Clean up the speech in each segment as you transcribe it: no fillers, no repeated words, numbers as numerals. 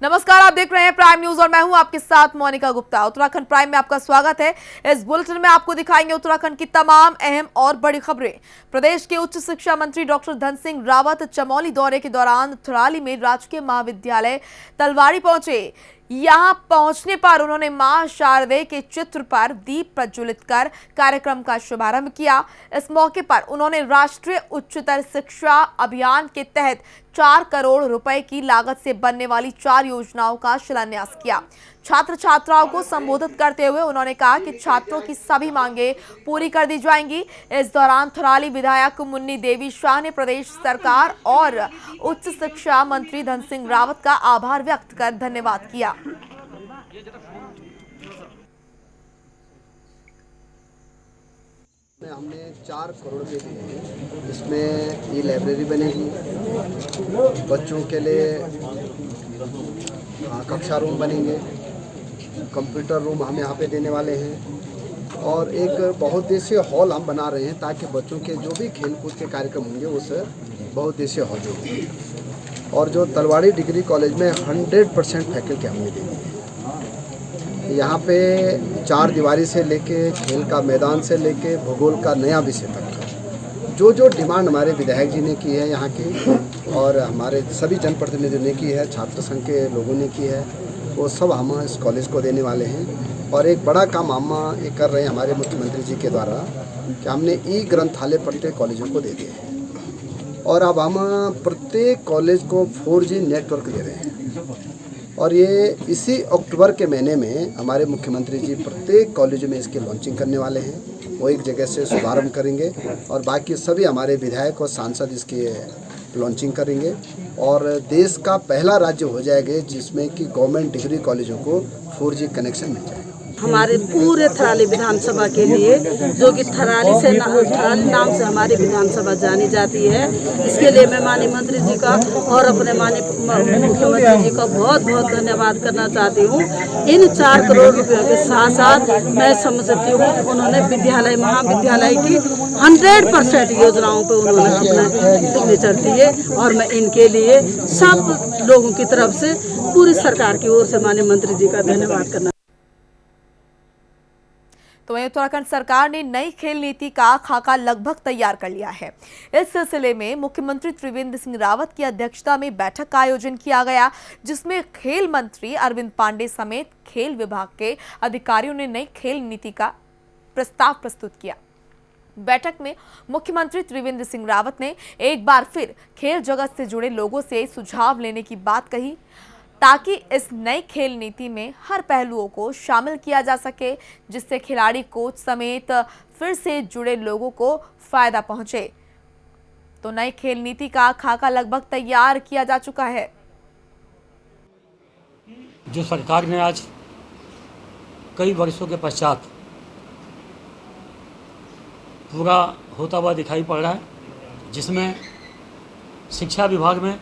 नमस्कार, आप देख रहे हैं प्राइम न्यूज और मैं हूं आपके साथ मोनिका गुप्ता। उत्तराखंड प्राइम में आपका स्वागत है। इस बुलेटिन में आपको दिखाएंगे उत्तराखंड की तमाम अहम और बड़ी खबरें। प्रदेश के उच्च शिक्षा मंत्री डॉक्टर धन सिंह रावत चमोली दौरे के दौरान थराली में राजकीय महाविद्यालय तलवाड़ी पहुंचे। यहां पहुंचने पर उन्होंने मां शारदे के चित्र पर दीप प्रज्वलित कर कार्यक्रम का शुभारंभ किया। इस मौके पर उन्होंने राष्ट्रीय उच्चतर शिक्षा अभियान के तहत 4 करोड़ रुपए की लागत से बनने वाली 4 योजनाओं का शिलान्यास किया। छात्र छात्राओं को संबोधित करते हुए उन्होंने कहा कि छात्रों की सभी मांगे पूरी कर दी जाएंगी। इस दौरान थराली विधायक मुन्नी देवी शाह ने प्रदेश सरकार और उच्च शिक्षा मंत्री धन सिंह रावत का आभार व्यक्त कर धन्यवाद किया। हमने 4 करोड़ रुपये दिए हैं। इसमें ये लाइब्रेरी बनेगी, बच्चों के लिए कक्षा रूम बनेंगे, कंप्यूटर रूम हम यहाँ पे देने वाले हैं और एक बहुउद्देशीय हॉल हम बना रहे हैं ताकि बच्चों के जो भी खेलकूद के कार्यक्रम होंगे उस बहुउद्देशीय हॉल होंगे। और जो तलवाड़ी डिग्री कॉलेज में 100% फैकल्टी हमने दी है। यहाँ पे 4 दीवारी से लेके खेल का मैदान से लेके भूगोल का नया विषय तक जो डिमांड हमारे विधायक जी ने की है यहाँ की और हमारे सभी जनप्रतिनिधियों ने की है, छात्र संघ के लोगों ने की है, वो सब हम इस कॉलेज को देने वाले हैं। और एक बड़ा काम हम ये कर रहे हैं हमारे मुख्यमंत्री जी के द्वारा कि हमने ई ग्रंथालय प्रत्येक कॉलेजों को दे दिए हैं और अब हम प्रत्येक कॉलेज को 4G नेटवर्क दे रहे हैं। और ये इसी अक्टूबर के महीने में हमारे मुख्यमंत्री जी प्रत्येक कॉलेज में इसकी लॉन्चिंग करने वाले हैं। वो एक जगह से शुभारंभ करेंगे और बाकी सभी हमारे विधायक और सांसद इसकी लॉन्चिंग करेंगे और देश का पहला राज्य हो जाएगा जिसमें कि गवर्नमेंट डिग्री कॉलेजों को 4G कनेक्शन मिल जाएगा। हमारे पूरे थराली विधानसभा के लिए, जो कि थराली नाम से हमारी विधानसभा जानी जाती है, इसके लिए मैं माननीय मंत्री जी का और अपने माननीय मुख्यमंत्री जी का बहुत बहुत धन्यवाद करना चाहती हूँ। इन 4 करोड़ रुपयों के साथ साथ मैं समझती हूँ कि उन्होंने विद्यालय महाविद्यालय की 100% योजनाओं पर उन्होंने अपना सिग्नेचर दिए और मैं इनके लिए सब लोगों की तरफ से पूरी सरकार की ओर से माननीय मंत्री जी का धन्यवाद करना। तो वहीं उत्तराखंड सरकार ने नई खेल नीति का खाका लगभग तैयार कर लिया है। इस सिलसिले में मुख्यमंत्री त्रिवेंद्र सिंह रावत की अध्यक्षता में बैठक का आयोजन किया गया, जिसमें खेल मंत्री अरविंद पांडे समेत खेल विभाग के अधिकारियों ने नई खेल नीति का प्रस्ताव प्रस्तुत किया। बैठक में मुख्यमंत्री त्रिवेंद्र सिंह रावत ने एक बार फिर खेल जगत से जुड़े लोगों से सुझाव लेने की बात कही ताकि इस नई खेल नीति में हर पहलुओं को शामिल किया जा सके, जिससे खिलाड़ी, कोच समेत फिर से जुड़े लोगों को फायदा पहुंचे। तो नई खेल नीति का खाका लगभग तैयार किया जा चुका है। जो सरकार ने आज कई वर्षों के पश्चात पूरा होता हुआ दिखाई पड़ रहा है, जिसमें शिक्षा विभाग में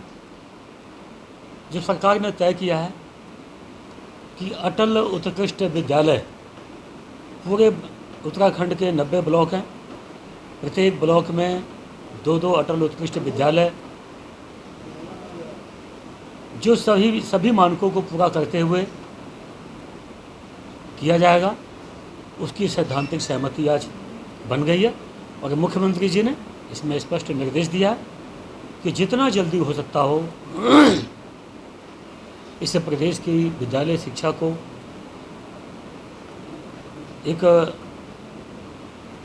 जो सरकार ने तय किया है कि अटल उत्कृष्ट विद्यालय पूरे उत्तराखंड के 90 ब्लॉक हैं, प्रत्येक ब्लॉक में 2-2 अटल उत्कृष्ट विद्यालय जो सभी मानकों को पूरा करते हुए किया जाएगा, उसकी सैद्धांतिक सहमति आज बन गई है। और मुख्यमंत्री जी ने इसमें स्पष्ट निर्देश दिया है कि जितना जल्दी हो सकता हो इससे प्रदेश की विद्यालय शिक्षा को एक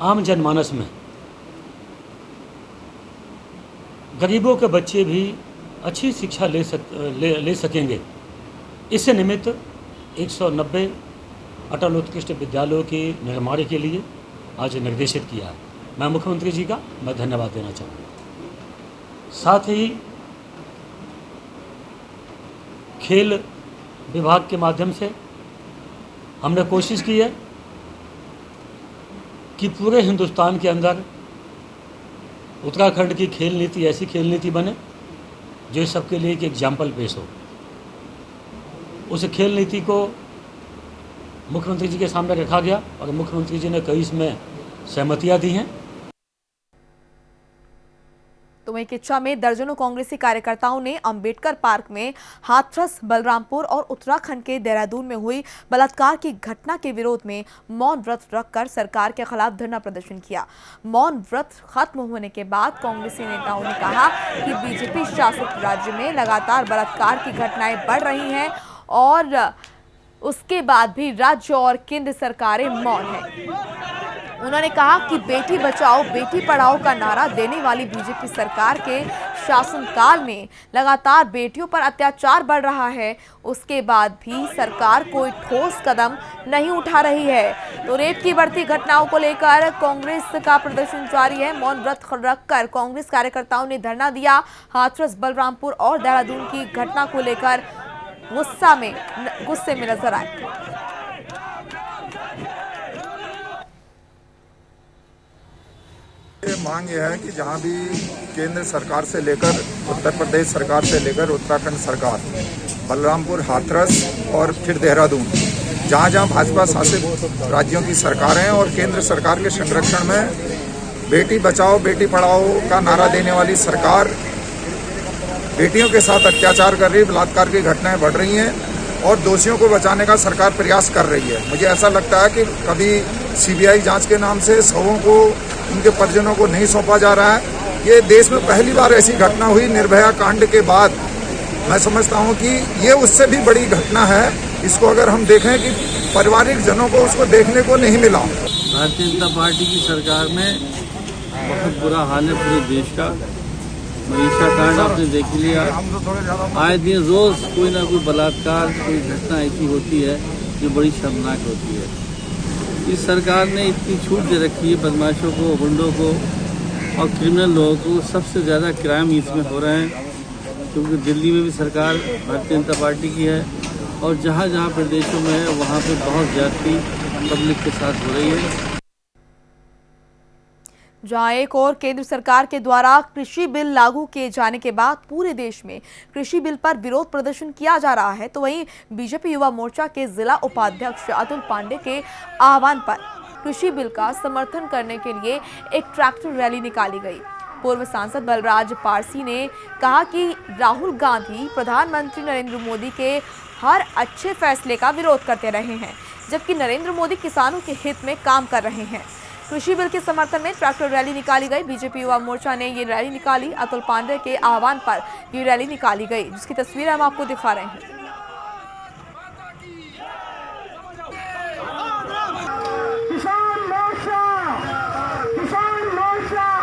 आम जनमानस में गरीबों के बच्चे भी अच्छी शिक्षा ले सकेंगे। इससे निमित्त 190 अटल उत्कृष्ट विद्यालयों के निर्माण के लिए आज निर्देशित किया है। मैं मुख्यमंत्री जी का धन्यवाद देना चाहूँगा। साथ ही खेल विभाग के माध्यम से हमने कोशिश की है कि पूरे हिंदुस्तान के अंदर उत्तराखंड की खेल नीति ऐसी खेल नीति बने जो सबके लिए एक एग्जाम्पल पेश हो। उस खेल नीति को मुख्यमंत्री जी के सामने रखा गया और मुख्यमंत्री जी ने कई इसमें सहमतियां दी हैं। तो वहीं किच्चा में दर्जनों कांग्रेसी कार्यकर्ताओं ने अंबेडकर पार्क में हाथरस, बलरामपुर और उत्तराखंड के देहरादून में हुई बलात्कार की घटना के विरोध में मौन व्रत रखकर सरकार के खिलाफ धरना प्रदर्शन किया। मौन व्रत खत्म होने के बाद कांग्रेसी नेताओं ने कहा कि बीजेपी शासित राज्य में लगातार बलात्कार की घटनाएं बढ़ रही हैं और उसके बाद भी राज्य और केंद्र सरकारें मौन हैं। उन्होंने कहा कि बेटी बचाओ बेटी पढ़ाओ का नारा देने वाली बीजेपी सरकार के शासनकाल में लगातार बेटियों पर अत्याचार बढ़ रहा है, उसके बाद भी सरकार कोई ठोस कदम नहीं उठा रही है। तो रेप की बढ़ती घटनाओं को लेकर कांग्रेस का प्रदर्शन जारी है। मौन व्रत रखकर कांग्रेस कार्यकर्ताओं ने धरना दिया। हाथरस, बलरामपुर और देहरादून की घटना को लेकर गुस्से में नजर आए। ये मांग यह है कि जहां भी केंद्र सरकार से लेकर उत्तर प्रदेश सरकार से लेकर उत्तराखंड सरकार, बलरामपुर, हाथरस और फिर देहरादून, जहां जहां भाजपा शासित राज्यों की सरकारें और केंद्र सरकार के संरक्षण में बेटी बचाओ बेटी पढ़ाओ का नारा देने वाली सरकार बेटियों के साथ अत्याचार कर रही है, बलात्कार की घटनाएं बढ़ रही हैं और दोषियों को बचाने का सरकार प्रयास कर रही है। मुझे ऐसा लगता है कि कभी सीबीआई जांच के नाम से शवों को उनके परिजनों को नहीं सौंपा जा रहा है। ये देश में पहली बार ऐसी घटना हुई निर्भया कांड के बाद। मैं समझता हूँ कि ये उससे भी बड़ी घटना है। इसको अगर हम देखें कि पारिवारिक जनों को उसको देखने को नहीं मिला। भारतीय जनता पार्टी की सरकार में बहुत बुरा हाल है पूरे देश का। मनीषा कांड आपने देख लिया, आए दिन रोज कोई ना कोई बलात्कार, कोई घटना ऐसी होती है जो बड़ी शर्मनाक होती है। इस सरकार ने इतनी छूट दे रखी है बदमाशों को, गुंडों को और क्रिमिनल लोगों को। सबसे ज़्यादा क्राइम इसमें हो रहे हैं क्योंकि दिल्ली में भी सरकार भारतीय जनता पार्टी की है और जहाँ जहाँ प्रदेशों में है वहाँ पे बहुत ज्यादती पब्लिक के साथ हो रही है। जहां एक और केंद्र सरकार के द्वारा कृषि बिल लागू किए जाने के बाद पूरे देश में कृषि बिल पर विरोध प्रदर्शन किया जा रहा है, तो वहीं बीजेपी युवा मोर्चा के जिला उपाध्यक्ष अतुल पांडे के आह्वान पर कृषि बिल का समर्थन करने के लिए एक ट्रैक्टर रैली निकाली गई। पूर्व सांसद बलराज पारसी ने कहा कि राहुल गांधी प्रधानमंत्री नरेंद्र मोदी के हर अच्छे फैसले का विरोध करते रहे हैं, जबकि नरेंद्र मोदी किसानों के हित में काम कर रहे हैं। कृषि बिल के समर्थन में ट्रैक्टर रैली निकाली गई। बीजेपी युवा मोर्चा ने ये रैली निकाली। अतुल पांडे के आह्वान पर ये रैली निकाली गई, जिसकी तस्वीरें हम आपको दिखा रहे हैं।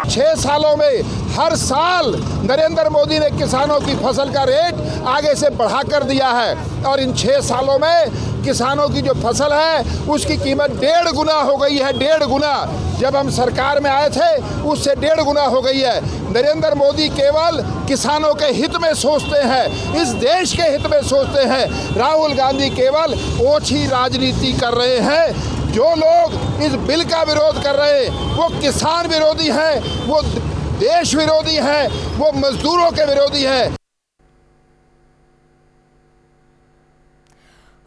6 सालों में हर साल नरेंद्र मोदी ने किसानों की फसल का रेट आगे से बढ़ा कर दिया है और इन 6 सालों में किसानों की जो फसल है उसकी कीमत 1.5 गुना हो गई है। 1.5 गुना जब हम सरकार में आए थे उससे 1.5 गुना हो गई है। नरेंद्र मोदी केवल किसानों के हित में सोचते हैं, इस देश के हित में सोचते हैं। राहुल गांधी केवल ओछी राजनीति कर रहे हैं। जो लोग इस बिल का विरोध कर रहे हैं वो किसान विरोधी हैं, वो देश विरोधी हैं, वो मजदूरों के विरोधी हैं।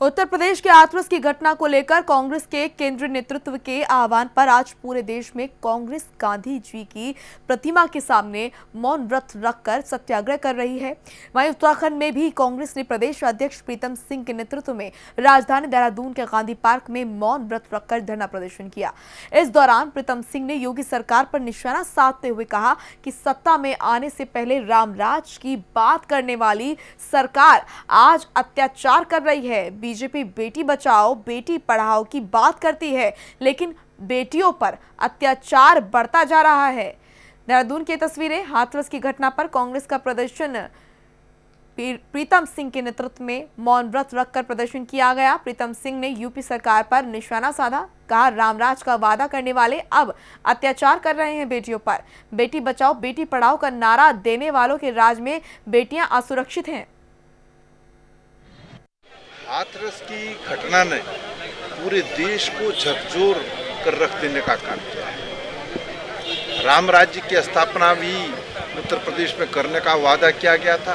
उत्तर प्रदेश के हाथरस की घटना को लेकर कांग्रेस के केंद्रीय नेतृत्व के आह्वान पर आज पूरे देश में कांग्रेस गांधी जी की प्रतिमा के सामने मौन व्रत रखकर सत्याग्रह कर रही है। वहीं उत्तराखंड में भी कांग्रेस ने प्रदेश अध्यक्ष प्रीतम सिंह के नेतृत्व में राजधानी देहरादून के गांधी पार्क में मौन व्रत रखकर धरना प्रदर्शन किया। इस दौरान प्रीतम सिंह ने योगी सरकार पर निशाना साधते हुए कहा कि सत्ता में आने से पहले रामराज की बात करने वाली सरकार आज अत्याचार कर रही है। बीजेपी बेटी बचाओ बेटी पढ़ाओ की बात करती है, लेकिन बेटियों पर अत्याचार बढ़ता जा रहा है। देहरादून की तस्वीरें। हाथरस की घटना पर कांग्रेस का प्रदर्शन प्रीतम सिंह के नेतृत्व में मौन व्रत रखकर प्रदर्शन किया गया। प्रीतम सिंह ने यूपी सरकार पर निशाना साधा, कहा रामराज का वादा करने वाले अब अत्याचार कर रहे हैं बेटियों पर। बेटी बचाओ बेटी पढ़ाओ का नारा देने वालों के राज में बेटियां असुरक्षित हैं। हाथरस की घटना ने पूरे देश को झकझोर कर रख देने का काम किया है। राम राज्य की स्थापना भी उत्तर प्रदेश में करने का वादा किया गया था।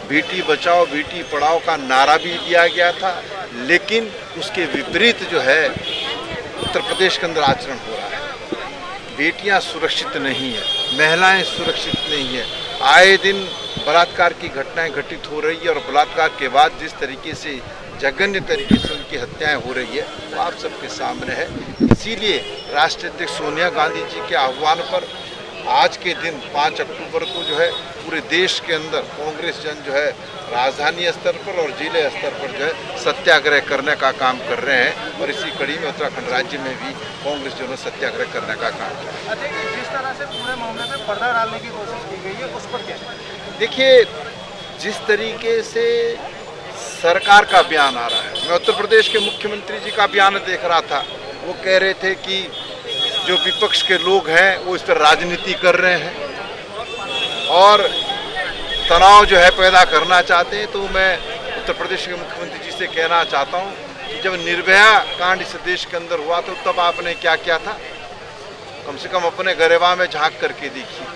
बेटी बचाओ बेटी पढ़ाओ का नारा भी दिया गया था, लेकिन उसके विपरीत जो है उत्तर प्रदेश के अंदर आचरण हो रहा है। बेटियां सुरक्षित नहीं है, महिलाएं सुरक्षित नहीं है। आए दिन बलात्कार की घटनाएं घटित हो रही है और बलात्कार के बाद जिस तरीके से जघन्य तरीके से उनकी हत्याएं हो रही है वो आप सबके सामने है। इसीलिए राष्ट्रीय अध्यक्ष सोनिया गांधी जी के आह्वान पर आज के दिन 5 अक्टूबर को जो है पूरे देश के अंदर कांग्रेस जन जो है राजधानी स्तर पर और जिले स्तर पर जो है सत्याग्रह करने का काम कर रहे हैं और इसी कड़ी में उत्तराखंड राज्य में भी कांग्रेस जो है सत्याग्रह करने का काम कर रहे हैं। जिस तरह से पूरे मामले में पर्दा डालने की कोशिश की गई है उस पर क्या? देखिए, जिस तरीके से सरकार का बयान आ रहा है, मैं उत्तर प्रदेश के मुख्यमंत्री जी का बयान देख रहा था, वो कह रहे थे कि जो विपक्ष के लोग हैं वो इस पर राजनीति कर रहे हैं और तनाव जो है पैदा करना चाहते हैं। तो मैं उत्तर प्रदेश के मुख्यमंत्री जी से कहना चाहता हूं कि जब निर्भया कांड इस देश के अंदर हुआ तो तब आपने क्या किया था? कम से कम अपने गरेबा में झांक करके देखिए।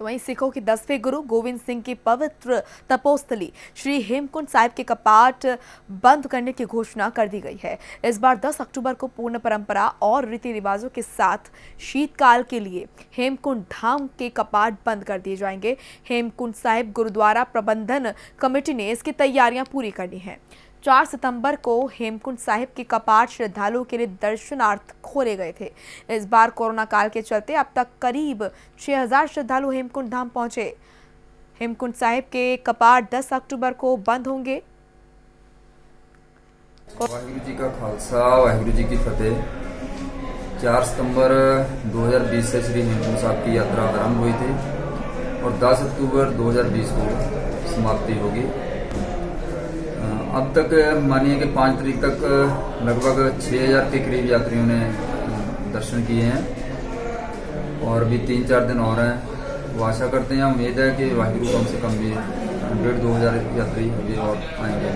तो वहीं सिखों के 10वें गुरु गोविंद सिंह की पवित्र तपोस्थली श्री हेमकुंड साहिब के कपाट बंद करने की घोषणा कर दी गई है। इस बार 10 अक्टूबर को पूर्ण परंपरा और रीति रिवाजों के साथ शीतकाल के लिए हेमकुंड धाम के कपाट बंद कर दिए जाएंगे। हेमकुंड साहिब गुरुद्वारा प्रबंधन कमेटी ने इसकी तैयारियां पूरी कर ली हैं। 4 सितंबर को हेमकुंड साहिब के कपाट श्रद्धालुओं के लिए दर्शनार्थ खोले गए थे। इस बार कोरोना काल के चलते अब तक करीब 6000 श्रद्धालु हेमकुंड धाम पहुंचे। हेमकुंड साहिब के कपाट 10 अक्टूबर को बंद होंगे। वाहिगुरु जी का खालसा, वाहिगुरु जी की फतेह। 4 सितंबर 2020 से श्री हेमकुंड साहिब की यात्रा आरंभ हुई थी और 10 अक्टूबर 2020 को समाप्ति होगी। अब तक मानिए कि 5 तारीख तक लगभग 6000 के करीब यात्रियों ने दर्शन किए हैं और भी 3-4 दिन और हैं। वो आशा करते हैं, उम्मीद है कि वाहिगुरु कम से कम भी 1,500-2,000 यात्री अभी और आएंगे।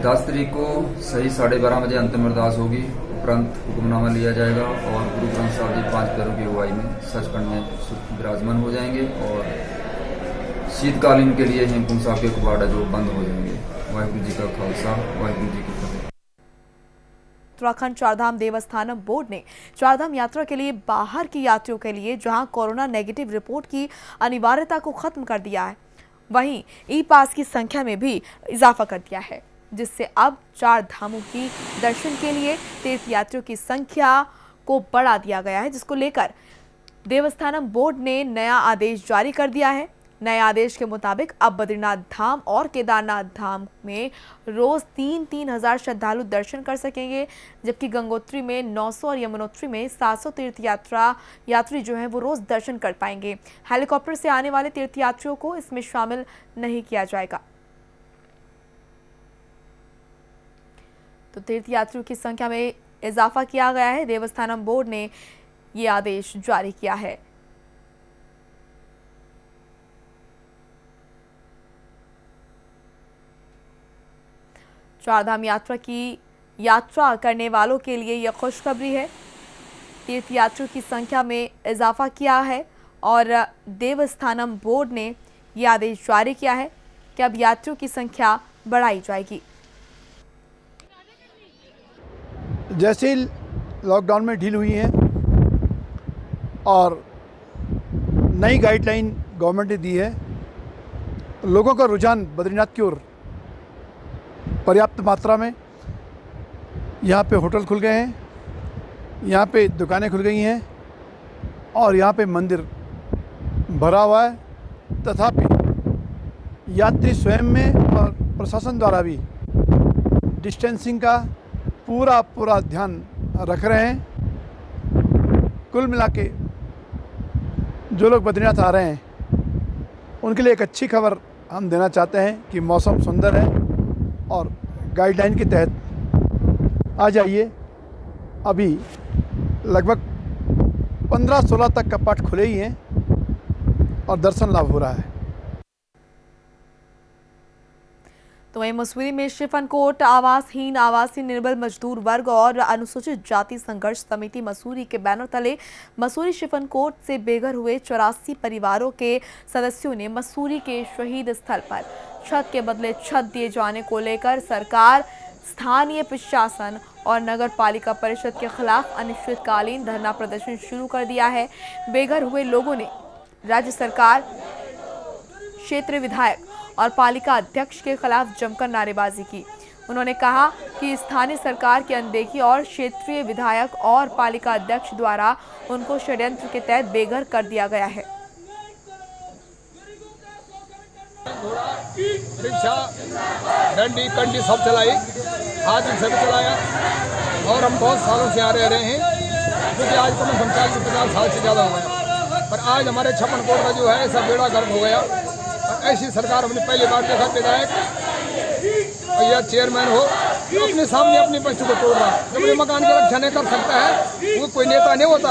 10 तारीख को सही 12:30 बजे अंतिम अरदास होगी। उपरांत हुक्मनामा लिया जाएगा और गुरु ग्रंथ साहब जी 5 पैरों की अगुवाई में सचखंड में विराजमान हो जाएंगे और शीतकालीन के लिए हेमकुंड साहिब के कपाट जो बंद हो जाएंगे। वाहिगुरु जी का खालसा, वाहिगुरु जी की फतेह। उत्तराखंड चारधाम देवस्थानम बोर्ड ने चारधाम यात्रा के लिए बाहर की यात्रियों के लिए जहां कोरोना नेगेटिव रिपोर्ट की अनिवार्यता को खत्म कर दिया है, वहीं ई पास की संख्या में भी इजाफा कर दिया है, जिससे अब 4 धामों की दर्शन के लिए तीर्थ यात्रियों की संख्या को बढ़ा दिया गया है, जिसको लेकर देवस्थानम बोर्ड ने नया आदेश जारी कर दिया है। नए आदेश के मुताबिक अब बद्रीनाथ धाम और केदारनाथ धाम में रोज 3-3 हजार श्रद्धालु दर्शन कर सकेंगे, जबकि गंगोत्री में 900 और यमुनोत्री में 700 तीर्थ यात्री जो हैं वो रोज दर्शन कर पाएंगे। हेलीकॉप्टर से आने वाले तीर्थ यात्रियों को इसमें शामिल नहीं किया जाएगा। तो तीर्थ यात्रियों की संख्या में इजाफा किया गया है। देवस्थानम बोर्ड ने ये आदेश जारी किया है। चारधाम यात्रा की यात्रा करने वालों के लिए यह खुशखबरी है। तीर्थ यात्रियों की संख्या में इजाफा किया है और देवस्थानम बोर्ड ने यह आदेश जारी किया है कि अब यात्रियों की संख्या बढ़ाई जाएगी। जैसे ही लॉकडाउन में ढील हुई है और नई गाइडलाइन गवर्नमेंट ने दी है, लोगों का रुझान बद्रीनाथ की ओर पर्याप्त मात्रा में। यहाँ पे होटल खुल गए हैं, यहाँ पे दुकानें खुल गई हैं और यहाँ पे मंदिर भरा हुआ है। तथापि यात्री स्वयं में और प्रशासन द्वारा भी डिस्टेंसिंग का पूरा ध्यान रख रहे हैं। कुल मिला के जो लोग बद्रीनाथ आ रहे हैं उनके लिए एक अच्छी खबर हम देना चाहते हैं कि मौसम सुंदर है और गाइडलाइन के तहत आ जाइए। अभी लगभग 15-16 तक कपाट खुले ही हैं और दर्शन लाभ हो रहा है। तो वहीं मसूरी में शिफनकोट आवासहीन आवासीय निर्बल मजदूर वर्ग और अनुसूचित जाति संघर्ष समिति मसूरी के बैनर तले मसूरी शिफनकोट से बेघर हुए 84 परिवारों के सदस्यों ने मसूरी के शहीद स्थल पर छत के बदले छत दिए जाने को लेकर सरकार, स्थानीय प्रशासन और नगर पालिका परिषद के खिलाफ अनिश्चितकालीन धरना प्रदर्शन शुरू कर दिया है। बेघर हुए लोगों ने राज्य सरकार, क्षेत्रीय विधायक और पालिका अध्यक्ष के खिलाफ जमकर नारेबाजी की। उन्होंने कहा कि स्थानीय सरकार की अनदेखी और क्षेत्रीय विधायक और पालिका अध्यक्ष द्वारा उनको षड्यंत्र के तहत बेघर कर दिया गया है। रिक्शा, डंडी, कंडी सब चलाई, आज इनसे भी चलाया और हम बहुत सालों से आ रहे हैं, क्योंकि आज कम से कम 40-50 साल से ज़्यादा हो गया। पर आज हमारे 56 कोट का जो है सब बेड़ा गर्क हो गया। और ऐसी सरकार हमने पहली बार देखा, विधायक या चेयरमैन हो तो अपने सामने अपनी बच्चों को तोड़ रहा, जो अपने मकान की रक्षा नहीं कर सकता है वो कोई नेता नहीं होता।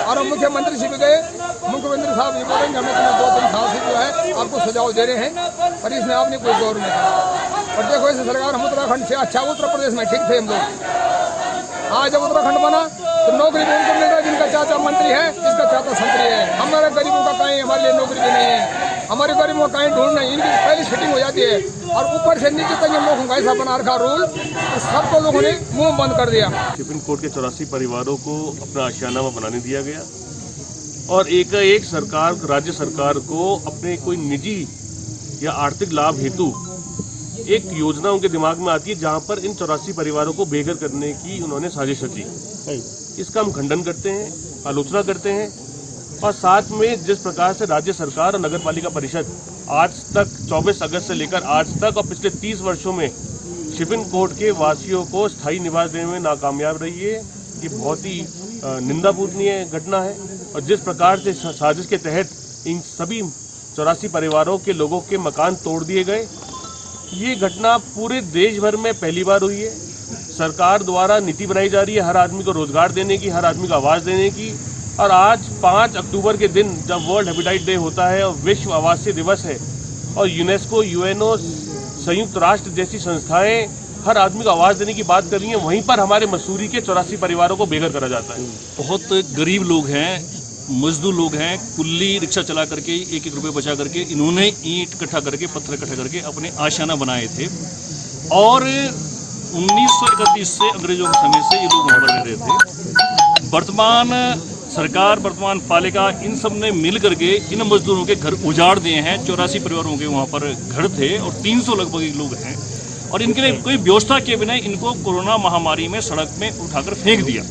और हम मुख्यमंत्री से भी गए, मुख्यमंत्री साहब ये बोलेंगे हमें तुम्हें 2-3 साल से जो है आपको सुझाव दे रहे हैं, पर इसमें आपने कोई गौर नहीं करा। और देखो ऐसे सरकार हम उत्तराखंड से अच्छा, उत्तर प्रदेश में ठीक थे हम लोग। आज जब उत्तराखंड बना तो नौकरी भी उनको मिल रहा है जिनका चाचा मंत्री है, जिसका चाचा संतरी है। हमारे गरीबों का कहीं हमारे लिए नौकरी भी नहीं है, हमारे गरीबों का कहीं ढूंढ नहीं, इनकी पहली सेटिंग हो जाती है। और ऊपर से नीचे तक इन लोगों का ऐसा बना रखा रूल, तो सबको लोगों ने मुंह बंद कर दिया। शिपिंग कोर्ट के 84 परिवारों को अपना आशियाना बनाने दिया गया और एक सरकार, राज्य सरकार को अपने कोई निजी या आर्थिक लाभ हेतु एक योजना उनके दिमाग में आती है जहां पर इन 84 परिवारों को बेघर करने की उन्होंने साजिश रची। इसका हम खंडन करते हैं, आलोचना करते हैं। और साथ में जिस प्रकार से राज्य सरकार और नगर पालिका परिषद आज तक 24 अगस्त से लेकर आज तक और पिछले 30 वर्षों में शिपिंग कोर्ट के वासियों को स्थायी निवास देने में नाकामयाब रही है, ये बहुत ही निंदापूर्णीय घटना है। और जिस प्रकार से साजिश के तहत इन सभी 84 परिवारों के लोगों के मकान तोड़ दिए गए, ये घटना पूरे देश भर में पहली बार हुई है। सरकार द्वारा नीति बनाई जा रही है हर आदमी को रोजगार देने की, हर आदमी को आवाज़ देने की। और आज 5 अक्टूबर के दिन जब वर्ल्ड हैबिटेट डे होता है और विश्व आवासीय दिवस है और यूनेस्को, यूएनओ, संयुक्त राष्ट्र जैसी संस्थाएं हर आदमी को आवाज़ देने की बात कर रही हैं, वहीं पर हमारे मसूरी के 84 परिवारों को बेघर करा जाता है। बहुत गरीब लोग हैं, मजदूर लोग हैं, कुल्ली रिक्शा चला करके 1-1 रुपये बचा करके इन्होंने ईंट इकट्ठा करके, पत्थर इकट्ठा करके अपने आशियाना बनाए थे। और 1931 से अंग्रेजों के समय से ये लोग वहाँ पर रह रहे थे। वर्तमान सरकार, वर्तमान पालिका, इन सब ने मिल करके इन मजदूरों के घर उजाड़ दिए हैं। 84 परिवारों के वहाँ पर घर थे और 300 लगभग लोग हैं। और इनके लिए कोई व्यवस्था के बिना इनको कोरोना महामारी में सड़क में उठाकर फेंक दिया।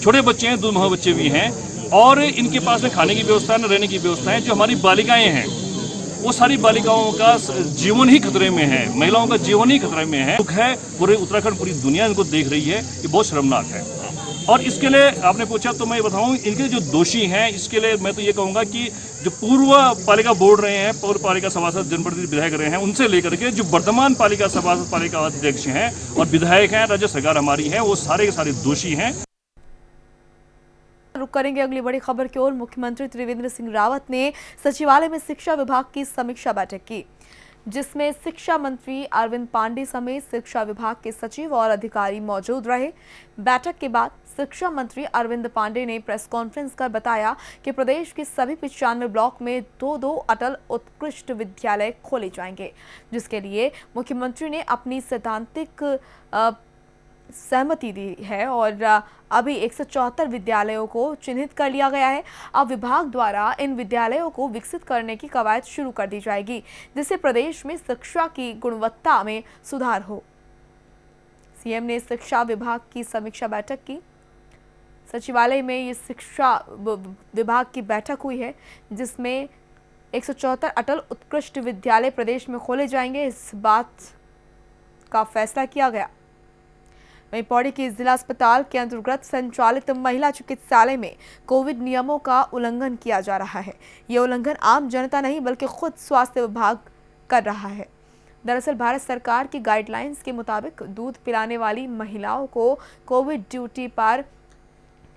छोटे बच्चे हैं, 2 माह बच्चे भी हैं और इनके पास में खाने की व्यवस्था न रहने की व्यवस्था है। जो हमारी बालिकाएं हैं वो सारी बालिकाओं का जीवन ही खतरे में है, महिलाओं का जीवन ही खतरे में है। दुख है, पूरे उत्तराखंड, पूरी दुनिया इनको देख रही है, ये बहुत शर्मनाक है। और इसके लिए आपने पूछा तो मैं बताऊं, इनके जो दोषी हैं इसके लिए मैं तो ये कहूँगा कि जो पूर्व पालिका बोर्ड रहे हैं, पूर्व पालिका सभासद, जनप्रतिनिधि विधायक रहे हैं, उनसे लेकर के जो वर्तमान पालिका सभासद, पालिका अध्यक्ष हैं और विधायक हैं, राज्य सरकार हमारी है, वो सारे के सारे दोषी हैं। रुक करेंगे अगली बड़ी खबर की ओर। मुख्यमंत्री त्रिवेंद्र सिंह रावत ने सचिवालय में शिक्षा विभाग की समीक्षा बैठक की, जिसमें शिक्षा मंत्री अरविंद पांडे समेत शिक्षा विभाग के सचिव और अधिकारी मौजूद रहे। बैठक के बाद शिक्षा मंत्री अरविंद पांडे ने प्रेस कॉन्फ्रेंस कर बताया कि प्रदेश के सभी 95 ब्लॉक में 2-2 अटल उत्कृष्ट विद्यालय खोले जाएंगे, जिसके लिए मुख्यमंत्री ने अपनी सैद्धांतिक सहमति दी है और अभी 174 विद्यालयों को चिन्हित कर लिया गया है। अब विभाग द्वारा इन विद्यालयों को विकसित करने की कवायद शुरू कर दी जाएगी, जिससे प्रदेश में शिक्षा की गुणवत्ता में सुधार हो। सीएम ने शिक्षा विभाग की समीक्षा बैठक की। सचिवालय में ये शिक्षा विभाग की बैठक हुई है, जिसमें 174 अटल उत्कृष्ट विद्यालय प्रदेश में खोले जाएंगे, इस बात का फैसला किया गया। वहीं पौड़ी के जिला अस्पताल के अंतर्गत संचालित महिला चिकित्सालय में कोविड नियमों का उल्लंघन किया जा रहा है। ये उल्लंघन आम जनता नहीं बल्कि खुद स्वास्थ्य विभाग कर रहा है। दरअसल भारत सरकार की गाइडलाइंस के मुताबिक दूध पिलाने वाली महिलाओं को कोविड ड्यूटी पर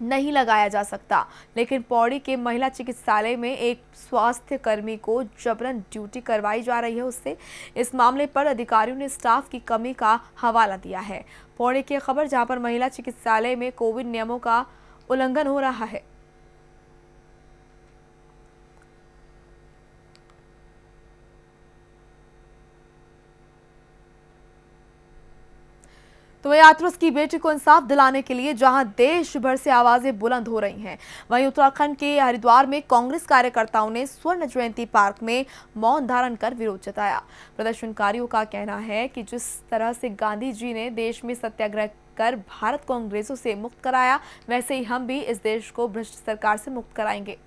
नहीं लगाया जा सकता, लेकिन पौड़ी के महिला चिकित्सालय में एक स्वास्थ्य कर्मी को जबरन ड्यूटी करवाई जा रही है उससे। इस मामले पर अधिकारियों ने स्टाफ की कमी का हवाला दिया है। पौड़ी की खबर, जहां पर महिला चिकित्सालय में कोविड नियमों का उल्लंघन हो रहा है। तो वहीं हाथरस की बेटी को इंसाफ दिलाने के लिए जहां देश भर से आवाजें बुलंद हो रही हैं, वहीं उत्तराखंड के हरिद्वार में कांग्रेस कार्यकर्ताओं ने स्वर्ण जयंती पार्क में मौन धारण कर विरोध जताया। प्रदर्शनकारियों का कहना है कि जिस तरह से गांधी जी ने देश में सत्याग्रह कर भारत को अंग्रेजों से मुक्त कराया, वैसे ही हम भी इस देश को भ्रष्ट सरकार से मुक्त कराएंगे।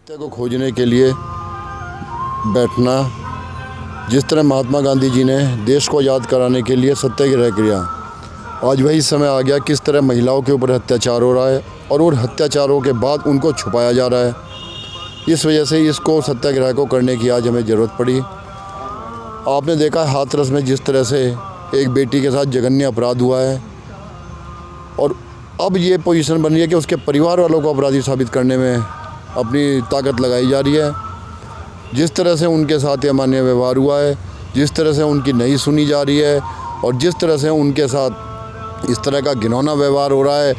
सत्य को खोजने के लिए बैठना, जिस तरह महात्मा गांधी जी ने देश को याद कराने के लिए सत्याग्रह किया, आज वही समय आ गया किस तरह महिलाओं के ऊपर अत्याचार हो रहा है और उन अत्याचारों के बाद उनको छुपाया जा रहा है। इस वजह से इसको सत्याग्रह को करने की आज हमें ज़रूरत पड़ी। आपने देखा हाथरस में जिस तरह से एक बेटी के साथ जघन्य अपराध हुआ है और अब ये पोजीशन बन रही है कि उसके परिवार वालों को अपराधी साबित करने में अपनी ताकत लगाई जा रही है। जिस तरह से उनके साथ अमान्य व्यवहार हुआ है, जिस तरह से उनकी नहीं सुनी जा रही है और जिस तरह से उनके साथ इस तरह का घिनौना व्यवहार हो रहा है,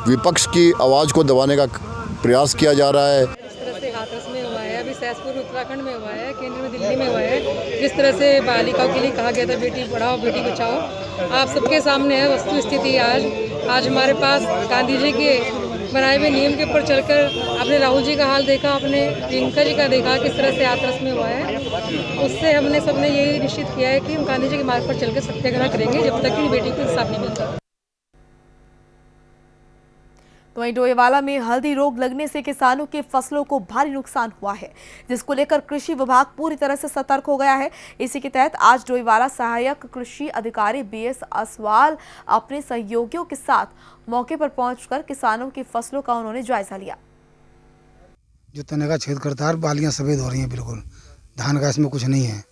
विपक्ष की आवाज़ को दबाने का प्रयास किया जा रहा है। जिस तरह से हाथरस में हुआ है, अभी सहसपुर उत्तराखंड में हुआ है, केंद्र में दिल्ली में हुआ है, जिस तरह से बालिकाओं के लिए कहा गया था बेटी पढ़ाओ बेटी बचाओ, आप सबके सामने है वस्तु स्थिति। आज हमारे पास गांधी जी के बनाए हुए नियम के ऊपर चलकर आपने राहुल जी का हाल देखा, आपने प्रियंका जी का देखा किस तरह से हाथरस में हुआ है। उससे हमने सबने यही निश्चित किया है कि हम गांधी जी के मार्ग पर चलकर सत्याग्रह करेंगे जब तक कि बेटी को इंसाफ नहीं मिलता। तो वहीं डोईवाला में हल्दी रोग लगने से किसानों की फसलों को भारी नुकसान हुआ है, जिसको लेकर कृषि विभाग पूरी तरह से सतर्क हो गया है। इसी के तहत आज डोईवाला सहायक कृषि अधिकारी बीएस असवाल अपने सहयोगियों के साथ मौके पर पहुंचकर किसानों की फसलों का उन्होंने जायजा लिया। जो तने का छेद करता है, बालियां सफेद हो रही हैं, बिल्कुल धान का इसमें कुछ नहीं है।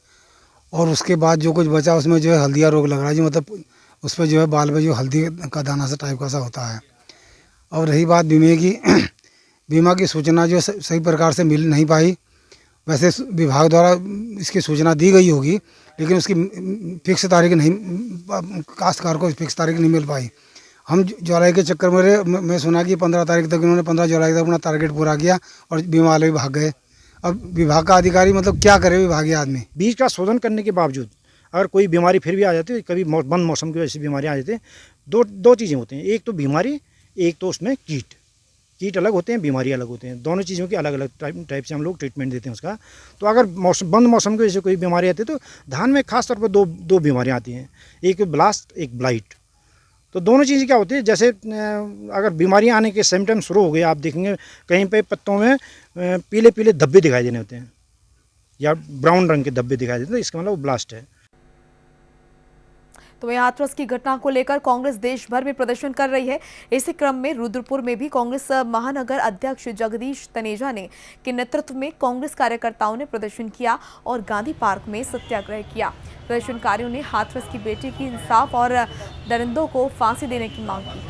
और उसके बाद जो कुछ बचा उसमें जो है हल्दिया रोग लग रहा है, जो मतलब उस पर जो है बाल में जो हल्दी का दाना सा टाइप का सा होता है। और रही बात बीमे की, बीमा की सूचना जो सही प्रकार से मिल नहीं पाई। वैसे विभाग द्वारा इसकी सूचना दी गई होगी, लेकिन उसकी फिक्स तारीख नहीं, काश्तकार को फिक्स तारीख नहीं मिल पाई। हम जुलाई के चक्कर में मैं सुना कि 15 तारीख तक इन्होंने 15 जुलाई तक अपना टारगेट पूरा किया और बीमा वाले भी भाग गए। अब विभाग का अधिकारी मतलब क्या करे विभागीय आदमी। बीज का शोधन करने के बावजूद अगर कोई बीमारी फिर भी आ जाती है, कभी बंद मौसम की वजह से बीमारी आ जाती है, दो चीज़ें होती हैं, एक तो बीमारी, एक तो उसमें कीट अलग होते हैं, बीमारी अलग होते हैं। दोनों चीज़ों की अलग अलग टाइप से हम लोग ट्रीटमेंट देते हैं उसका। तो अगर बंद मौसम की वजह से कोई बीमारी आती है तो धान में खास तौर पर दो बीमारियाँ आती हैं, एक ब्लास्ट, एक ब्लाइट। तो दोनों चीज़ें क्या होती है, जैसे अगर बीमारियाँ आने के सिम्टम्स शुरू हो गए, आप देखेंगे कहीं पे पत्तों में पीले पीले धब्बे दिखाई देने होते हैं या ब्राउन रंग के धब्बे दिखाई देते हैं, तो इसका मतलब वो ब्लास्ट है। तो वहीं हाथरस की घटना को लेकर कांग्रेस देश भर में प्रदर्शन कर रही है। इसी क्रम में रुद्रपुर में भी कांग्रेस महानगर अध्यक्ष जगदीश तनेजा ने के नेतृत्व में कांग्रेस कार्यकर्ताओं ने प्रदर्शन किया और गांधी पार्क में सत्याग्रह किया। प्रदर्शनकारियों ने हाथरस की बेटी की इंसाफ और दरिंदों को फांसी देने की मांग की।